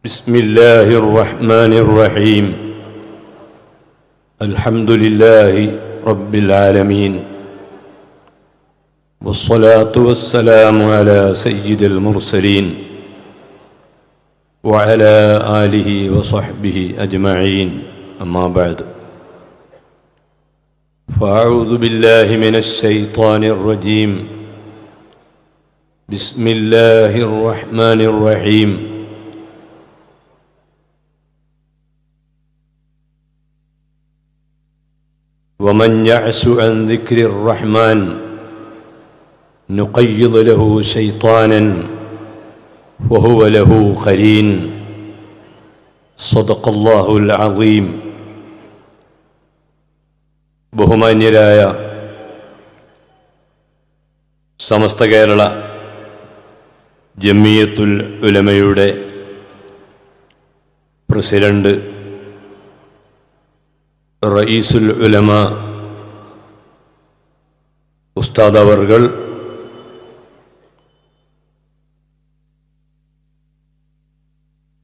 بسم الله الرحمن الرحيم. الحمد لله رب العالمين، والصلاة والسلام على سيد المرسلين وعلى آله وصحبه أجمعين. أما بعد، فأعوذ بالله من الشيطان الرجيم. بسم الله الرحمن الرحيم. ومن يعش عن ذكر الرحمن نقيض له شيطانا وهو له قرين. صدق الله العظيم. ബഹുമാന്യരായ സമസ്ത കേരള ജമിയത്തുൽ ഉലമയുടെ പ്രസിഡന്റ് റഈസുൽ ഉലമ ഉസ്താദ് അവർകൾ,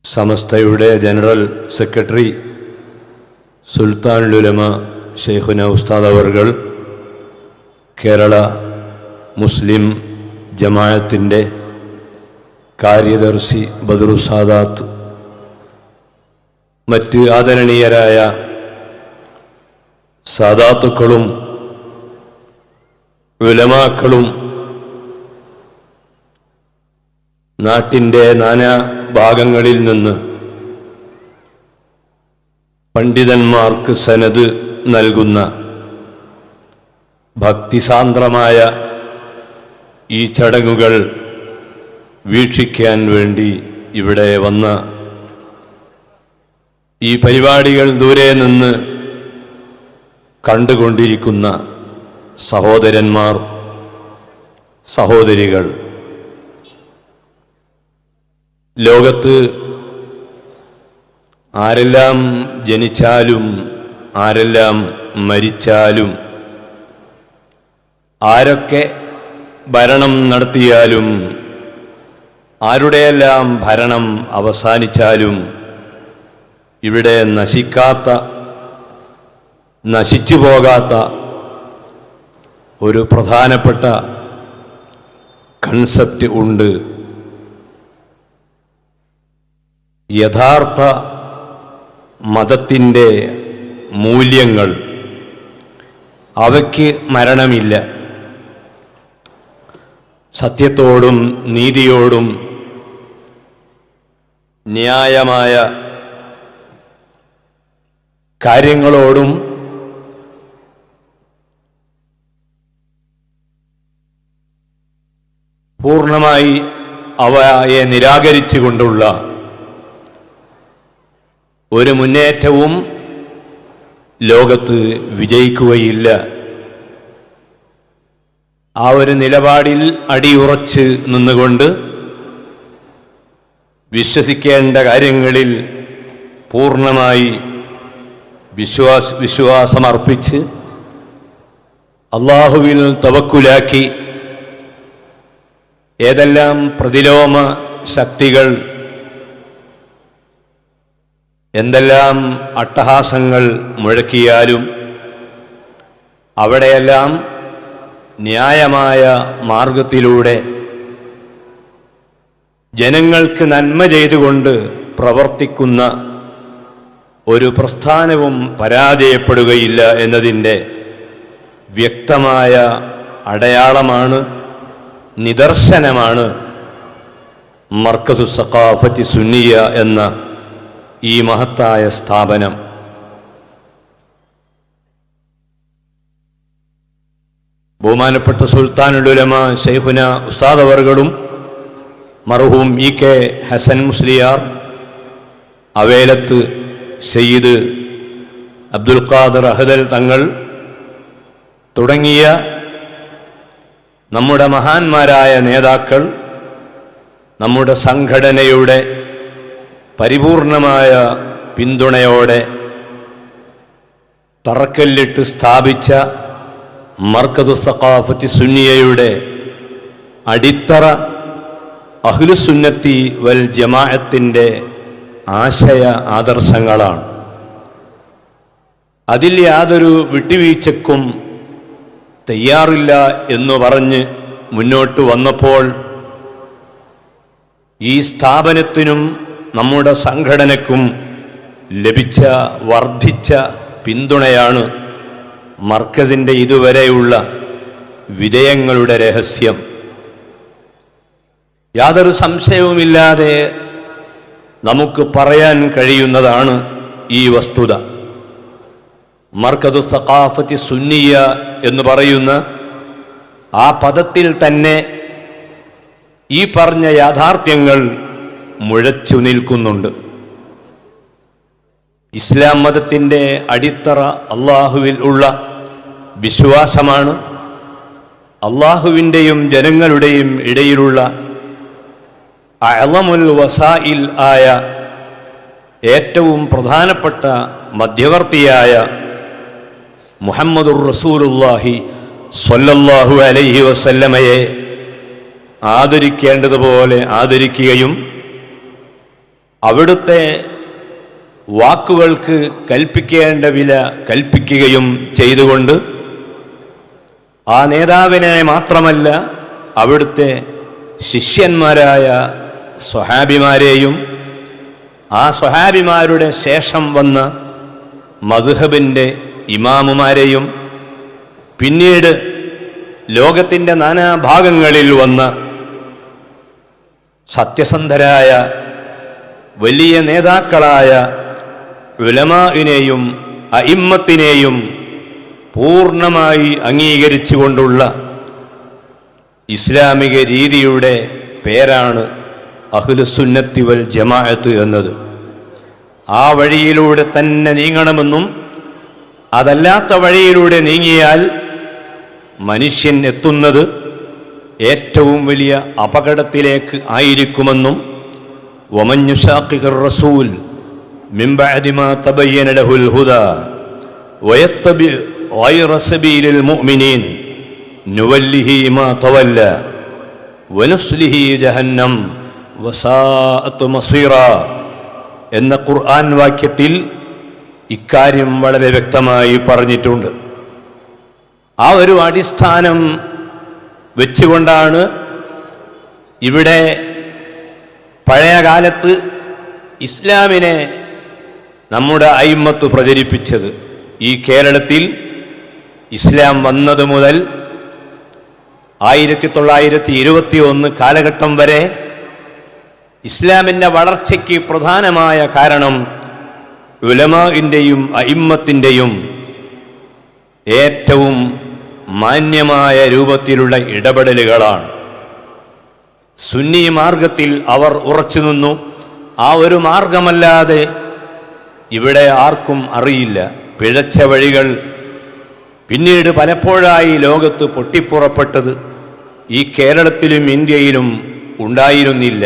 സമസ്തയുടെ ജനറൽ സെക്രട്ടറി സുൽത്താനുൽ ഉലമ ശൈഖുന ഉസ്താദ് അവർകൾ, കേരള മുസ്ലിം ജമാഅത്തിൻ്റെ കാര്യദർശി ബദറു സാദാത്ത്, മറ്റ് ആദരണീയരായ സാദാത്തുക്കളും ഉലമാക്കളും നാട്ടിൻ്റെ നാനാ ഭാഗങ്ങളിൽ നിന്ന് പണ്ഡിതന്മാർക്ക് സനദ് നൽകുന്ന ഭക്തിസാന്ദ്രമായ ഈ ചടങ്ങുകൾ വീക്ഷിക്കാൻ വേണ്ടി ഇവിടെ വന്ന ഈ പരിപാടികൾ ദൂരെ നിന്ന് കണ്ടുകൊണ്ടിരിക്കുന്ന സഹോദരന്മാർ, സഹോദരികൾ, ലോകത്ത് ആരെല്ലാം ജനിച്ചാലും ആരെല്ലാം മരിച്ചാലും ആരൊക്കെ ഭരണം നടത്തിയാലും ആരുടെയെല്ലാം ഭരണം അവസാനിച്ചാലും ഇവിടെ നശിച്ചു പോകാത്ത ഒരു പ്രധാനപ്പെട്ട കൺസെപ്റ്റ് ഉണ്ട്. യഥാർത്ഥ മതത്തിൻ്റെ മൂല്യങ്ങൾ, അവയ്ക്ക് മരണമില്ല. സത്യത്തോടും നീതിയോടും ന്യായമായ കാര്യങ്ങളോടും പൂർണ്ണമായി അവയെ നിരാകരിച്ചുകൊണ്ടുള്ള ഒരു മുന്നേറ്റവും ലോകത്ത് വിജയിക്കുകയില്ല. ആ ഒരു നിലപാടിൽ അടിയുറച്ച് നിന്നുകൊണ്ട് വിശ്വസിക്കേണ്ട കാര്യങ്ങളിൽ പൂർണ്ണമായി വിശ്വാസമർപ്പിച്ച് അള്ളാഹുവിൽ തവക്കുലാക്കി ഏതെല്ലാം പ്രതിലോമ ശക്തികൾ എന്തെല്ലാം അട്ടഹാസങ്ങൾ മുഴക്കിയാലും അവിടെയെല്ലാം ന്യായമായ മാർഗത്തിലൂടെ ജനങ്ങൾക്ക് നന്മ ചെയ്തുകൊണ്ട് പ്രവർത്തിക്കുന്ന ഒരു പ്രസ്ഥാനവും പരാജയപ്പെടുകയില്ല എന്നതിൻ്റെ വ്യക്തമായ അടയാളമാണ്, നിദർശനമാണ് മർക്കസു സഖാഫത്തി സുന്നിയ എന്ന ഈ മഹത്തായ സ്ഥാപനം. ബഹുമാനപ്പെട്ട സുൽത്താനുൽ ഉലമ ശൈഖുന ഉസ്താദ് അവർകളും മർഹൂം ഇ.കെ. ഹസൻ മുസ്ലിയാർ, അവേലത്ത് സയ്യിദ് അബ്ദുൽ ഖാദർ അഹ്ദൽ തങ്ങൾ തുടങ്ങിയ നമ്മുടെ മഹാന്മാരായ നേതാക്കൾ നമ്മുടെ സംഘടനയുടെ പരിപൂർണമായ പിന്തുണയോടെ തറക്കല്ലിട്ട് സ്ഥാപിച്ച മർക്കദു സഖാഫത്തി സുന്നിയയുടെ അടിത്തറ അഹ്ലുസുന്നത്തി വൽ ജമാഅത്തിൻ്റെ ആശയ ആദർശങ്ങളാണ്. അതിൽ യാതൊരു വിട്ടുവീഴ്ചക്കും തയ്യാറില്ല എന്ന് പറഞ്ഞ് മുന്നോട്ട് വന്നപ്പോൾ ഈ സ്ഥാപനത്തിനും നമ്മുടെ സംഘടനയ്ക്കും ലഭിച്ച വർദ്ധിച്ച പിന്തുണയാണ് മർക്കസിൻ്റെ ഇതുവരെയുള്ള വിജയങ്ങളുടെ രഹസ്യം. യാതൊരു സംശയവുമില്ലാതെ നമുക്ക് പറയാൻ കഴിയുന്നതാണ് ഈ വസ്തുത. മർക്കദു സഖാഫത്തി സുന്നിയ എന്ന് പറയുന്ന ആ പദത്തിൽ തന്നെ ഈ പറഞ്ഞ യാഥാർത്ഥ്യങ്ങൾ മുഴച്ചു നിൽക്കുന്നുണ്ട്. ഇസ്ലാം മതത്തിൻ്റെ അടിത്തറ അള്ളാഹുവിൽ ഉള്ള വിശ്വാസമാണ്. അള്ളാഹുവിൻ്റെയും ജനങ്ങളുടെയും ഇടയിലുള്ള അഅ്ളമുൽ വസായിൽ ആയ ഏറ്റവും പ്രധാനപ്പെട്ട മധ്യവർത്തിയായ മുഹമ്മദുർ റസൂലുള്ളാഹി സ്വല്ലല്ലാഹു അലൈഹി വസല്ലമയെ ആദരിക്കേണ്ടതുപോലെ ആദരിക്കുകയും അവിടുത്തെ വാക്കുകൾക്ക് കൽപ്പിക്കേണ്ട വില കൽപ്പിക്കുകയും ചെയ്തുകൊണ്ട് ആ നേതാവിനെ മാത്രമല്ല അവിടുത്തെ ശിഷ്യന്മാരായ സ്വഹാബിമാരെയും ആ സ്വഹാബിമാരുടെ ശേഷം വന്ന മദ്ഹബിൻ്റെ ഇമാമുമാരെയും പിന്നീട് ലോകത്തിൻ്റെ നാനാഭാഗങ്ങളിൽ വന്ന സത്യസന്ധരായ വലിയ നേതാക്കളായ ഉലമാഇനെയും അഇമ്മത്തിനെയും പൂർണ്ണമായി അംഗീകരിച്ചുകൊണ്ടുള്ള ഇസ്ലാമിക രീതിയുടെ പേരാണ് അഹ്ലുസുന്നത്തി വൽ ജമാഅത്ത് എന്നത്. ആ വഴിയിലൂടെ തന്നെ നീങ്ങണമെന്നും അതല്ലാത്ത വഴിയിലൂടെ നീങ്ങിയാൽ മനുഷ്യൻ എത്തുന്നത് ഏറ്റവും വലിയ അപകടത്തിലേക്ക് ആയിരിക്കുമെന്നും വമൻ യുശാഖിഖിർ റസൂൽ മിൻ ബഅദി മാ തബയ്യന ലഹുൽ ഹുദാ വയത്തബി ഗൈറ സബീലിൽ മുഅ്മിനീൻ നുവല്ലിഹി മാ തവല്ല വനുസ്ലിഹി ജഹന്നം വസാഅത് മസീറ എന്ന ഖുർആൻ വാക്യത്തിൽ ഇക്കാര്യം വളരെ വ്യക്തമായി പറഞ്ഞിട്ടുണ്ട്. ആ ഒരു അടിസ്ഥാനം വെച്ചുകൊണ്ടാണ് ഇവിടെ പഴയ കാലത്ത് ഇസ്ലാമിനെ നമ്മുടെ അയിമ്മത്ത് പ്രചരിപ്പിച്ചത്. ഈ കേരളത്തിൽ ഇസ്ലാം വന്നത് മുതൽ 1921 കാലഘട്ടം വരെ ഇസ്ലാമിൻ്റെ വളർച്ചയ്ക്ക് പ്രധാനമായ കാരണം ഉലമാഇൻ്റെയും അയിമ്മത്തിൻ്റെയും ഏറ്റവും മാന്യമായ രൂപത്തിലുള്ള ഇടപെടലുകളാണ്. സുന്നി മാർഗത്തിൽ അവർ ഉറച്ചു നിന്നു. ആ ഒരു മാർഗമല്ലാതെ ഇവിടെ ആർക്കും അറിയില്ല. പിഴച്ച വഴികൾ പിന്നീട് പലപ്പോഴായി ലോകത്ത് പൊട്ടിപ്പുറപ്പെട്ടത് ഈ കേരളത്തിലും ഇന്ത്യയിലും ഉണ്ടായിരുന്നില്ല.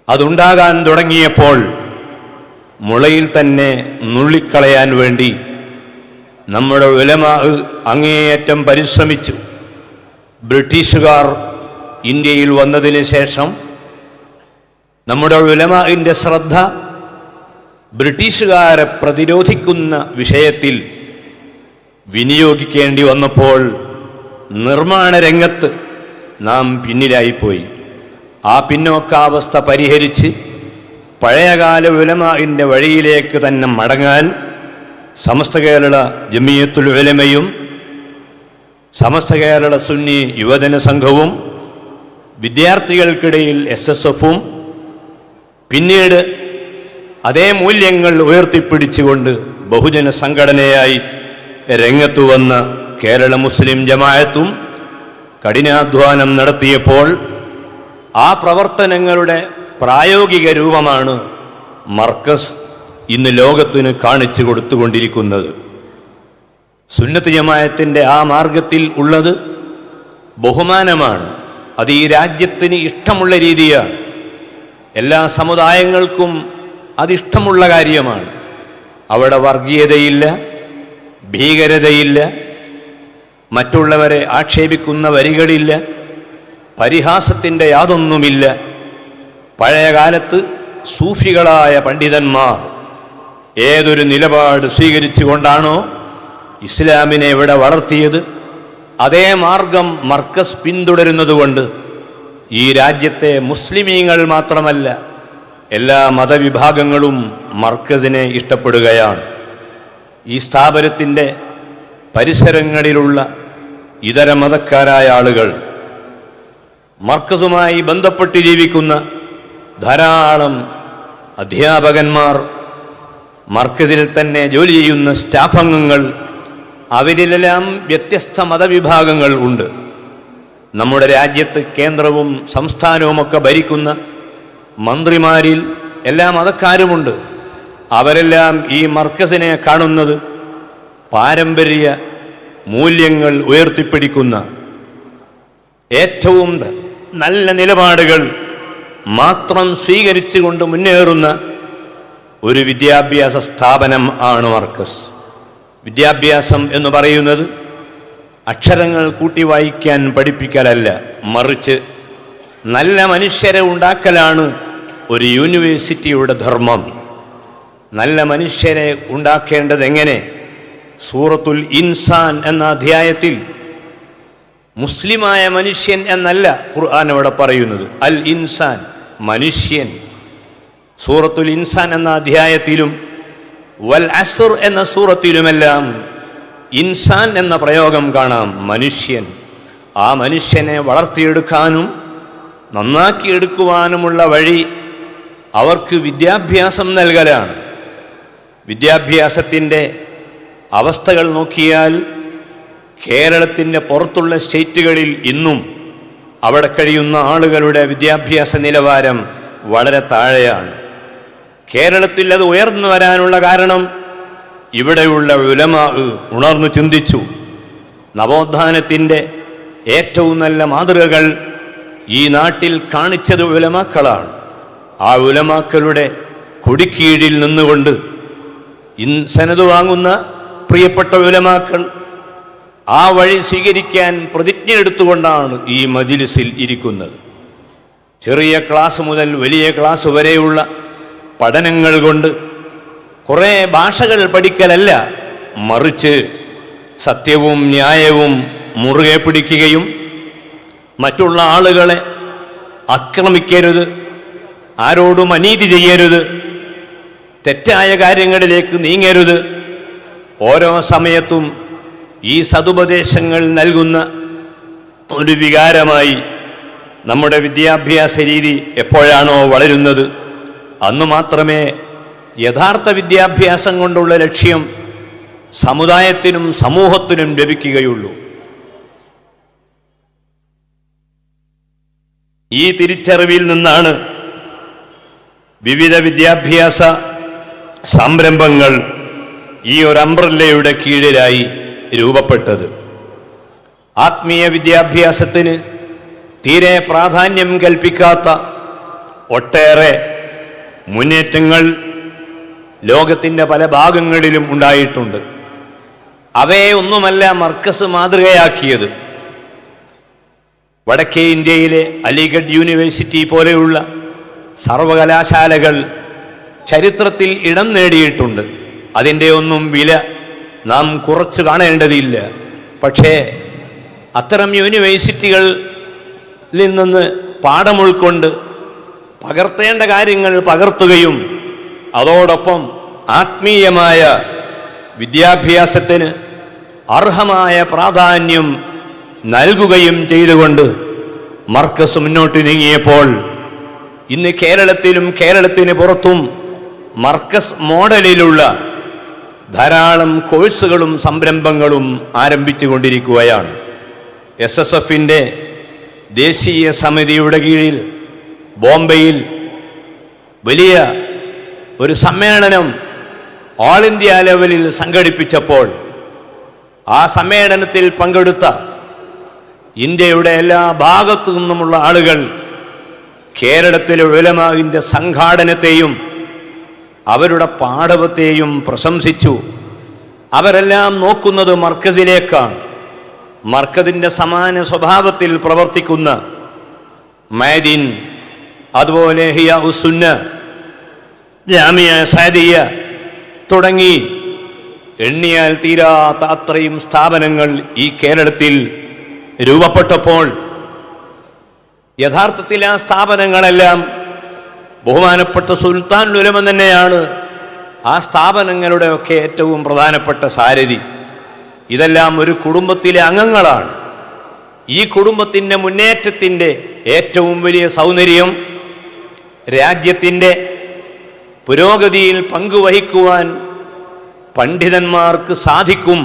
അതുണ്ടാകാൻ തുടങ്ങിയപ്പോൾ മുളയിൽ തന്നെ നുള്ളിക്കളയാൻ വേണ്ടി നമ്മുടെ ഉലമാ അങ്ങേയറ്റം പരിശ്രമിച്ചു. ബ്രിട്ടീഷുകാർ ഇന്ത്യയിൽ വന്നതിന് ശേഷം നമ്മുടെ ഉലമാഇൻ്റെ ശ്രദ്ധ ബ്രിട്ടീഷുകാരെ പ്രതിരോധിക്കുന്ന വിഷയത്തിൽ വിനിയോഗിക്കേണ്ടി വന്നപ്പോൾ നിർമ്മാണ രംഗത്ത് നാം പിന്നിലായിപ്പോയി. ആ പിന്നോക്കാവസ്ഥ പരിഹരിച്ച് പഴയകാല ഉലമാഇൻ്റെ വഴിയിലേക്ക് തന്നെ മടങ്ങാൻ സമസ്ത കേരള ജമിയത്തുൽ ഉലമയും സമസ്ത കേരള സുന്നി യുവജന സംഘവും വിദ്യാർത്ഥികൾക്കിടയിൽ SSFും പിന്നീട് അതേ മൂല്യങ്ങൾ ഉയർത്തിപ്പിടിച്ചുകൊണ്ട് ബഹുജന സംഘടനയായി രംഗത്തു വന്ന കേരള മുസ്ലിം ജമാഅത്തും കഠിനാധ്വാനം നടത്തിയപ്പോൾ ആ പ്രവർത്തനങ്ങളുടെ പ്രായോഗിക രൂപമാണ് മർക്കസ് ഇന്ന് ലോകത്തിന് കാണിച്ചു കൊടുത്തുകൊണ്ടിരിക്കുന്നത്. സുന്നത്ത് ജമാഅത്തിൻ്റെ ആ മാർഗത്തിൽ ഉള്ളത് ബഹുമാനമാണ്. അത് ഈ രാജ്യത്തിന് ഇഷ്ടമുള്ള രീതിയാണ്. എല്ലാ സമുദായങ്ങൾക്കും അതിഷ്ടമുള്ള കാര്യമാണ്. അവിടെ വർഗീയതയില്ല, ഭീകരതയില്ല, മറ്റുള്ളവരെ ആക്ഷേപിക്കുന്ന വരികളില്ല, പരിഹാസത്തിൻ്റെ യാതൊന്നുമില്ല. പഴയ കാലത്ത് സൂഫികളായ പണ്ഡിതന്മാർ ഏതൊരു നിലപാട് സ്വീകരിച്ചുകൊണ്ടാണോ ഇസ്ലാമിനെ ഇവിടെ വളർത്തിയത്, അതേ മാർഗം മർക്കസ് പിന്തുടരുന്നതുകൊണ്ട് ഈ രാജ്യത്തെ മുസ്ലിമീങ്ങൾ മാത്രമല്ല എല്ലാ മതവിഭാഗങ്ങളും മർക്കസിനെ ഇഷ്ടപ്പെടുകയാണ്. ഈ സ്ഥാപനത്തിൻ്റെ പരിസരങ്ങളിലുള്ള ഇതര മതക്കാരായ ആളുകൾ, മർക്കസുമായി ബന്ധപ്പെട്ട് ജീവിക്കുന്ന ധാരാളം അധ്യാപകന്മാർ, മർക്കസിൽ തന്നെ ജോലി ചെയ്യുന്ന സ്റ്റാഫ് അംഗങ്ങൾ, അവരിലെല്ലാം വ്യത്യസ്ത മതവിഭാഗങ്ങൾ ഉണ്ട്. നമ്മുടെ രാജ്യത്ത് കേന്ദ്രവും സംസ്ഥാനവുമൊക്കെ ഭരിക്കുന്ന മന്ത്രിമാരിൽ എല്ലാ മതക്കാരുമുണ്ട്. അവരെല്ലാം ഈ മർക്കസിനെ കാണുന്നത് പാരമ്പര്യ മൂല്യങ്ങൾ ഉയർത്തിപ്പിടിക്കുന്ന, ഏറ്റവും നല്ല നിലപാടുകൾ മാത്രം സ്വീകരിച്ചുകൊണ്ട് മുന്നേറുന്ന ഒരു വിദ്യാഭ്യാസ സ്ഥാപനം ആണ് മർക്കസ്. വിദ്യാഭ്യാസം എന്ന് പറയുന്നത് അക്ഷരങ്ങൾ കൂട്ടി വായിക്കാൻ പഠിപ്പിക്കലല്ല, മറിച്ച് നല്ല മനുഷ്യരെ ഉണ്ടാക്കലാണ് ഒരു യൂണിവേഴ്സിറ്റിയുടെ ധർമ്മം. നല്ല മനുഷ്യരെ ഉണ്ടാക്കേണ്ടത് എങ്ങനെ? സൂറത്തുൽ ഇൻസാൻ എന്ന അധ്യായത്തിൽ മുസ്ലിമായ മനുഷ്യൻ എന്നല്ല ഖുർആൻ അവിടെ പറയുന്നത്, അൽ ഇൻസാൻ, മനുഷ്യൻ. സൂറത്തുൽ ഇൻസാൻ എന്ന അധ്യായത്തിലും വൽ അസ്ർ എന്ന സൂറത്തിലുമെല്ലാം ഇൻസാൻ എന്ന പ്രയോഗം കാണാം, മനുഷ്യൻ. ആ മനുഷ്യനെ വളർത്തിയെടുക്കാനും നന്നാക്കിയെടുക്കുവാനുമുള്ള വഴി അവർക്ക് വിദ്യാഭ്യാസം നൽകലാണ്. വിദ്യാഭ്യാസത്തിൻ്റെ അവസ്ഥകൾ നോക്കിയാൽ കേരളത്തിൻ്റെ പുറത്തുള്ള സ്റ്റേറ്റുകളിൽ ഇന്നും അവിടെ കഴിയുന്ന ആളുകളുടെ വിദ്യാഭ്യാസ നിലവാരം വളരെ താഴെയാണ്. കേരളത്തിൽ അത് ഉയർന്നു വരാനുള്ള കാരണം ഇവിടെയുള്ള ഉലമാ ഉണർന്നു ചിന്തിച്ചു. നവോത്ഥാനത്തിൻ്റെ ഏറ്റവും നല്ല മാതൃകകൾ ഈ നാട്ടിൽ കാണിച്ചത് ഉലമാക്കളാണ്. ആ ഉലമാക്കളുടെ കൊടിക്കീഴിൽ നിന്നുകൊണ്ട് സനത് വാങ്ങുന്ന പ്രിയപ്പെട്ട ഉലമാക്കൾ ആ വഴി സ്വീകരിക്കാൻ പ്രതിജ്ഞ എടുത്തുകൊണ്ടാണ് ഈ മജ്‌ലിസിൽ ഇരിക്കുന്നത്. ചെറിയ ക്ലാസ് മുതൽ വലിയ ക്ലാസ് വരെയുള്ള പഠനങ്ങൾ കൊണ്ട് കുറേ ഭാഷകൾ പഠിക്കലല്ല, മറിച്ച് സത്യവും ന്യായവും മുറുകെ പിടിക്കുകയും മറ്റുള്ള ആളുകളെ ആക്രമിക്കരുത്, ആരോടും അനീതി ചെയ്യരുത്, തെറ്റായ കാര്യങ്ങളിലേക്ക് നീങ്ങരുത്, ഓരോ സമയത്തും ഈ സതുപദേശങ്ങൾ നൽകുന്ന ഒരു വികാരമായി നമ്മുടെ വിദ്യാഭ്യാസ രീതി എപ്പോഴാണോ വളരുന്നത് അന്ന് മാത്രമേ യഥാർത്ഥ വിദ്യാഭ്യാസം കൊണ്ടുള്ള ലക്ഷ്യം സമുദായത്തിനും സമൂഹത്തിനും ലഭിക്കുകയുള്ളൂ. ഈ തിരിച്ചറിവിൽ നിന്നാണ് വിവിധ വിദ്യാഭ്യാസ സംരംഭങ്ങൾ ഈ ഒരു അംബ്രല്ലയുടെ കീഴിലായി രൂപപ്പെട്ടത്. ആത്മീയ വിദ്യാഭ്യാസത്തിന് തീരെ പ്രാധാന്യം കൽപ്പിക്കാത്ത ഒട്ടേറെ മുന്നേറ്റങ്ങൾ ലോകത്തിൻ്റെ പല ഭാഗങ്ങളിലും ഉണ്ടായിട്ടുണ്ട്. അവയെ ഒന്നുമല്ല മർക്കസ് മാതൃകയാക്കിയത്. വടക്കേ ഇന്ത്യയിലെ അലിഗഡ് യൂണിവേഴ്സിറ്റി പോലെയുള്ള സർവകലാശാലകൾ ചരിത്രത്തിൽ ഇടം നേടിയിട്ടുണ്ട്. അതിൻ്റെ ഒന്നും വില നാം കുറച്ച് കാണേണ്ടതില്ല. പക്ഷേ അത്തരം യൂണിവേഴ്സിറ്റികളിൽ നിന്ന് പാഠം ഉൾക്കൊണ്ട് പകർത്തേണ്ട കാര്യങ്ങൾ പകർത്തുകയും അതോടൊപ്പം ആത്മീയമായ വിദ്യാഭ്യാസത്തിന് അർഹമായ പ്രാധാന്യം നൽകുകയും ചെയ്തുകൊണ്ട് മർക്കസ് മുന്നോട്ട് നീങ്ങിയപ്പോൾ ഇന്ന് കേരളത്തിലും കേരളത്തിന് പുറത്തും മർക്കസ് മോഡലിലുള്ള ധാരാളം കോഴ്സുകളും സംരംഭങ്ങളും ആരംഭിച്ചുകൊണ്ടിരിക്കുകയാണ്. SSFൻ്റെ ദേശീയ സമിതിയുടെ കീഴിൽ ബോംബെയിൽ വലിയ ഒരു സമ്മേളനം ഓൾ ഇന്ത്യ ലെവലിൽ സംഘടിപ്പിച്ചപ്പോൾ ആ സമ്മേളനത്തിൽ പങ്കെടുത്ത ഇന്ത്യയുടെ എല്ലാ ഭാഗത്തു നിന്നുമുള്ള ആളുകൾ കേരളത്തിലെ ഉലമാഇന്റെ സംഘാടനത്തെയും അവരുടെ പാഠവത്തെയും പ്രശംസിച്ചു. അവരെല്ലാം നോക്കുന്നത് മർക്കസിലേക്കാണ്. മർക്കസിൻ്റെ സമാന സ്വഭാവത്തിൽ പ്രവർത്തിക്കുന്ന മഅദിൻ, അതുപോലെ ഹിയാ ഉസ്സുന്ന, ജാമിയ സഅദിയ തുടങ്ങി എണ്ണിയാൽ തീരാത്ത അത്രയും സ്ഥാപനങ്ങൾ ഈ കേരളത്തിൽ രൂപപ്പെട്ടപ്പോൾ യഥാർത്ഥത്തിൽ ആ സ്ഥാപനങ്ങളെല്ലാം ബഹുമാനപ്പെട്ട സുൽത്താനുൽ ഉലമ തന്നെയാണ് ആ സ്ഥാപനങ്ങളുടെയൊക്കെ ഏറ്റവും പ്രധാനപ്പെട്ട സാരഥി. ഇതെല്ലാം ഒരു കുടുംബത്തിലെ അംഗങ്ങളാണ്. ഈ കുടുംബത്തിൻ്റെ മുന്നേറ്റത്തിൻ്റെ ഏറ്റവും വലിയ സൗന്ദര്യം രാജ്യത്തിൻ്റെ പുരോഗതിയിൽ പങ്കുവഹിക്കുവാൻ പണ്ഡിതന്മാർക്ക് സാധിക്കും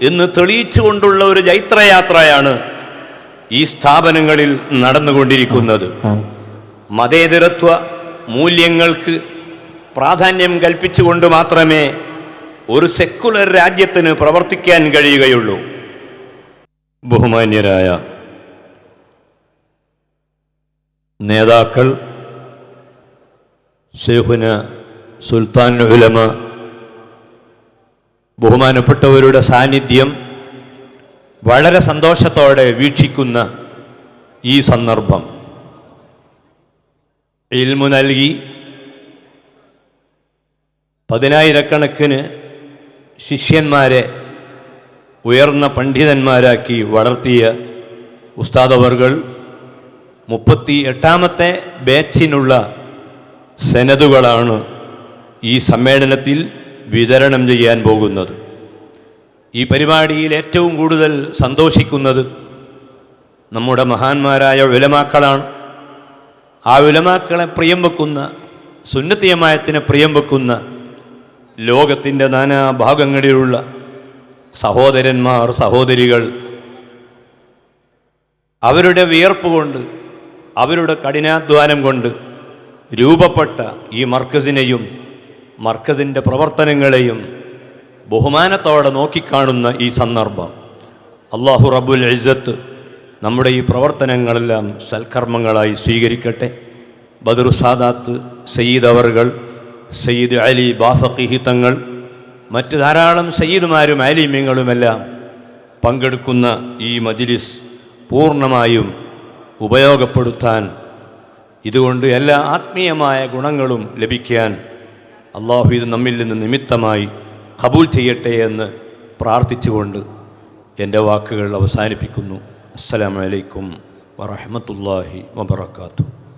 എന്ന് തെളിയിച്ചുകൊണ്ടുള്ള ഒരു ജൈത്രയാത്രയാണ് ഈ സ്ഥാപനങ്ങളിൽ നടന്നുകൊണ്ടിരിക്കുന്നത്. മതേതരത്വ മൂല്യങ്ങൾക്ക് പ്രാധാന്യം കൽപ്പിച്ചുകൊണ്ട് മാത്രമേ ഒരു സെക്കുലർ രാജ്യത്തിന് പ്രവർത്തിക്കാൻ കഴിയുകയുള്ളൂ. ബഹുമാന്യരായ നേതാക്കൾ, ശൈഖുന സുൽത്താനുൽ ഉലമ, ബഹുമാനപ്പെട്ടവരുടെ സാന്നിധ്യം വളരെ സന്തോഷത്തോടെ വീക്ഷിക്കുന്ന ഈ സന്ദർഭം, ഇൽമു നൽകി പതിനായിരക്കണക്കിന് ശിഷ്യന്മാരെ ഉയർന്ന പണ്ഡിതന്മാരാക്കി വളർത്തിയ ഉസ്താദവർകൾ 38ാമത്തെ ബാച്ചിനുള്ള സെനതുകളാണ് ഈ സമ്മേളനത്തിൽ വിതരണം ചെയ്യാൻ പോകുന്നത്. ഈ പരിപാടിയിൽ ഏറ്റവും കൂടുതൽ സന്തോഷിക്കുന്നത് നമ്മുടെ മഹാന്മാരായ ഉലമാക്കളാണ്. ആ ഉലമാക്കളെ പ്രിയം വെക്കുന്ന, സുന്നത്ത് ജമാഅത്തിനെ പ്രിയം വെക്കുന്ന ലോകത്തിൻ്റെ നാനാഭാഗങ്ങളിലുള്ള സഹോദരന്മാർ, സഹോദരികൾ അവരുടെ വിയർപ്പ് കൊണ്ട്, അവരുടെ കഠിനാധ്വാനം കൊണ്ട് രൂപപ്പെട്ട ഈ മർക്കസിനെയും മർക്കസിൻ്റെ പ്രവർത്തനങ്ങളെയും ബഹുമാനത്തോടെ നോക്കിക്കാണുന്ന ഈ സന്ദർഭം അല്ലാഹു റബ്ബുൽ ഇസ്സത്ത് നമ്മുടെ ഈ പ്രവർത്തനങ്ങളെല്ലാം സൽക്കർമ്മങ്ങളായി സ്വീകരിക്കട്ടെ. ബദറു സാദാത്ത് സയ്യിദ് അവർകൾ, സയ്യിദ് അലി ബാഫഖി തങ്ങൾ, മറ്റ് ധാരാളം സയ്യിദുമാരും ആലിമീങ്ങളുമെല്ലാം പങ്കെടുക്കുന്ന ഈ മജ്ലിസ് പൂർണ്ണമായും ഉപയോഗപ്പെടുത്താൻ, ഇതുകൊണ്ട് എല്ലാ ആത്മീയമായ ഗുണങ്ങളും ലഭിക്കാൻ അള്ളാഹു ഇത് നമ്മിൽ നിന്ന് നിമിത്തമായി ഖബൂൽ ചെയ്യട്ടെ എന്ന് പ്രാർത്ഥിച്ചുകൊണ്ട് എൻ്റെ വാക്കുകൾ അവസാനിപ്പിക്കുന്നു. അസ്സലാമു അലൈക്കും വറഹ്മത്തുള്ളാഹി വബറകാതുഹു.